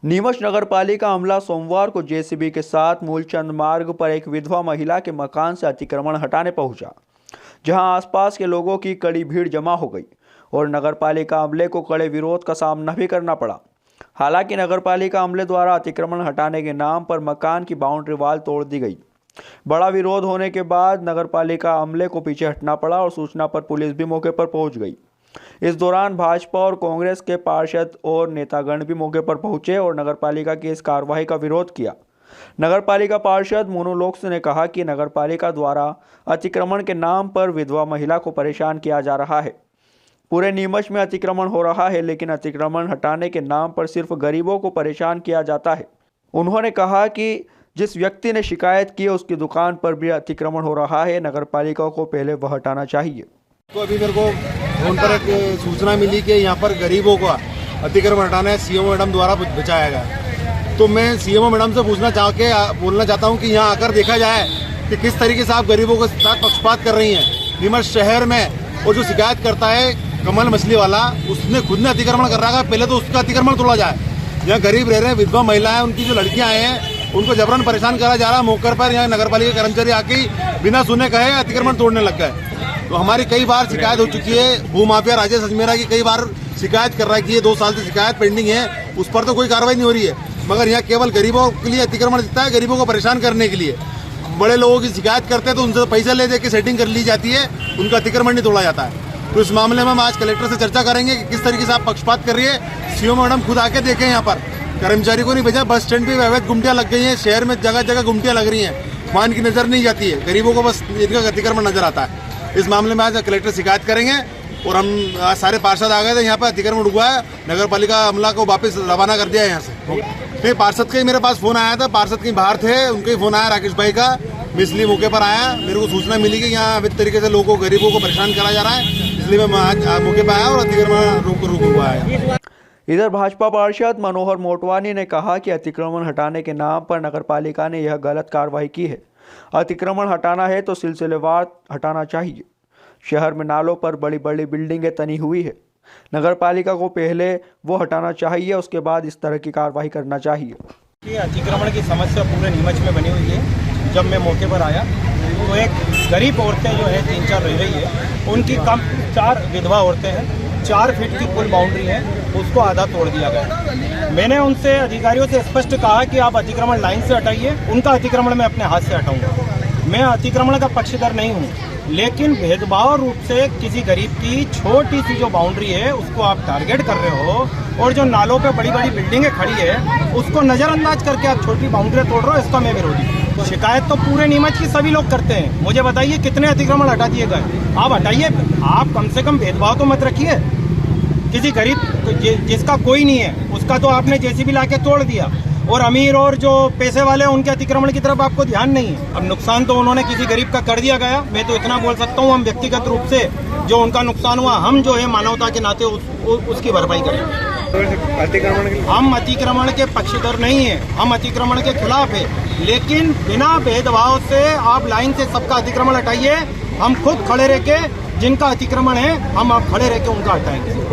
नीमच नगरपालिका अमला सोमवार को जेसीबी के साथ मूलचंद मार्ग पर एक विधवा महिला के मकान से अतिक्रमण हटाने पहुंचा, जहां आसपास के लोगों की कड़ी भीड़ जमा हो गई और नगरपालिका अमले को कड़े विरोध का सामना भी करना पड़ा। हालांकि नगरपालिका अमले द्वारा अतिक्रमण हटाने के नाम पर मकान की बाउंड्री वाल तोड़ दी गई। बड़ा विरोध होने के बाद नगरपालिका अमले को पीछे हटना पड़ा और सूचना पर पुलिस भी मौके पर पहुंच गई। इस दौरान भाजपा और कांग्रेस के पार्षद और नेतागण भी मौके पर पहुंचे और नगरपालिका की इस कार्रवाई का विरोध किया। नगरपालिका पार्षद मोनू लोक्स ने कहा कि नगरपालिका द्वारा अतिक्रमण के नाम पर विधवा महिला को परेशान किया जा रहा है। पूरे नीमच में अतिक्रमण हो रहा है, लेकिन अतिक्रमण हटाने के नाम पर सिर्फ गरीबों को परेशान किया जाता है। उन्होंने कहा कि जिस व्यक्ति ने शिकायत की उसकी दुकान पर भी अतिक्रमण हो रहा है, नगरपालिका को पहले वह हटाना चाहिए। तो अभी मेरे को फोन पर एक सूचना मिली कि यहाँ पर गरीबों का अतिक्रमण हटाना है, सीएमओ मैडम द्वारा बचाया गया। तो मैं सीएमओ मैडम से बोलना चाहता हूँ कि यहाँ आकर देखा जाए कि किस तरीके से आप गरीबों के साथ पक्षपात कर रही हैं। नीमच शहर में और जो शिकायत करता है कमल मछली वाला, उसने खुद ने अतिक्रमण कर रहा है, पहले तो उसका अतिक्रमण तोड़ा जाए। यहाँ गरीब रह रहे हैं, विधवा महिलाएं, उनकी जो लड़कियां हैं उनको जबरन परेशान करा जा रहा है। मौके पर यहाँ नगरपालिका कर्मचारी आके बिना सुने कहे अतिक्रमण तोड़ने लग गए। तो हमारी कई बार शिकायत हो चुकी है। भूमाफिया राजेश अजमेरा की कई बार शिकायत कर रहा है कि ये 2 साल से शिकायत पेंडिंग है, उस पर तो कोई कार्रवाई नहीं हो रही है। मगर यहाँ केवल गरीबों के लिए अतिक्रमण दिखता है, गरीबों को परेशान करने के लिए। बड़े लोगों की शिकायत करते हैं तो उनसे पैसा ले दे के सेटिंग कर ली जाती है, उनका अतिक्रमण नहीं तोड़ा जाता है। तो इस मामले में हम आज कलेक्टर से चर्चा करेंगे कि किस तरीके से आप पक्षपात कर रही है। सीओ मैडम खुद आके देखें, यहाँ पर कर्मचारी को नहीं भेजा। बस स्टैंड पे अवैध गुमटियां लग गई हैं, शहर में जगह जगह गुमटियां लग रही हैं, वहाँ इनकी नजर नहीं जाती है, गरीबों को बस इनका अतिक्रमण नजर आता है। इस मामले में आज कलेक्टर शिकायत करेंगे और हम आज सारे पार्षद आ गए थे, यहाँ पर अतिक्रमण हुआ है, नगरपालिका अमला को वापस रवाना कर दिया है यहाँ से। नहीं, पार्षद का ही मेरे पास फोन आया था, पार्षद कहीं बाहर थे, उनका ही फोन आया राकेश भाई का। मैं इसलिए मौके पर आया, मेरे को सूचना मिली कि यहाँ अवैध तरीके से लोगों को, गरीबों को परेशान करा जा रहा है, इसलिए मैं आज मौके पर आया और अतिक्रमण रोक हुआ है। इधर भाजपा पार्षद मनोहर मोटवानी ने कहा कि अतिक्रमण हटाने के नाम पर नगरपालिका ने यह गलत कार्रवाई की है। अतिक्रमण हटाना है तो सिलसिलेवार हटाना चाहिए। शहर में नालों पर बड़ी बड़ी बिल्डिंगें तनी हुई है, नगरपालिका को पहले वो हटाना चाहिए, उसके बाद इस तरह की कार्रवाई करना चाहिए। अतिक्रमण की समस्या पूरे नीमच में बनी हुई है। जब मैं मौके पर आया तो एक गरीब औरतें जो है 3-4 रह रही है, उनकी कम 4 विधवा औरतें हैं, 4 फीट की कुल बाउंड्री है, उसको आधा तोड़ दिया गया। मैंने उनसे अधिकारियों से स्पष्ट कहा कि आप अतिक्रमण लाइन से हटाइए, उनका अतिक्रमण मैं अपने हाथ से हटाऊंगा। मैं अतिक्रमण का पक्षधर नहीं हूँ, लेकिन भेदभाव रूप से किसी गरीब की छोटी सी जो बाउंड्री है उसको आप टारगेट कर रहे हो, और जो नालों पे बड़ी बड़ी बिल्डिंगें खड़ी है उसको नजरअंदाज करके आप छोटी बाउंड्री तोड़ रहे हो, इसका मैं विरोधी हूँ। तो शिकायत तो पूरे नीमच की सभी लोग करते हैं। मुझे बताइए कितने अतिक्रमण हटा दिए गए? आप हटाइए, आप कम से कम भेदभाव तो मत रखिए। किसी गरीब जिसका कोई नहीं है उसका तो आपने जेसीबी लाके तोड़ दिया, और अमीर और जो पैसे वाले हैं उनके अतिक्रमण की तरफ आपको ध्यान नहीं है। अब नुकसान तो उन्होंने किसी गरीब का कर दिया गया। मैं तो इतना बोल सकता हूँ, हम व्यक्तिगत रूप से जो उनका नुकसान हुआ, हम जो है मानवता के नाते उसकी भरपाई करें। हम अतिक्रमण के पक्षधर नहीं है, हम अतिक्रमण के खिलाफ है, लेकिन बिना भेदभाव से आप लाइन से सबका अतिक्रमण हटाइए। हम खुद खड़े रह के, जिनका अतिक्रमण है हम आप खड़े रह के उनका हटाएंगे।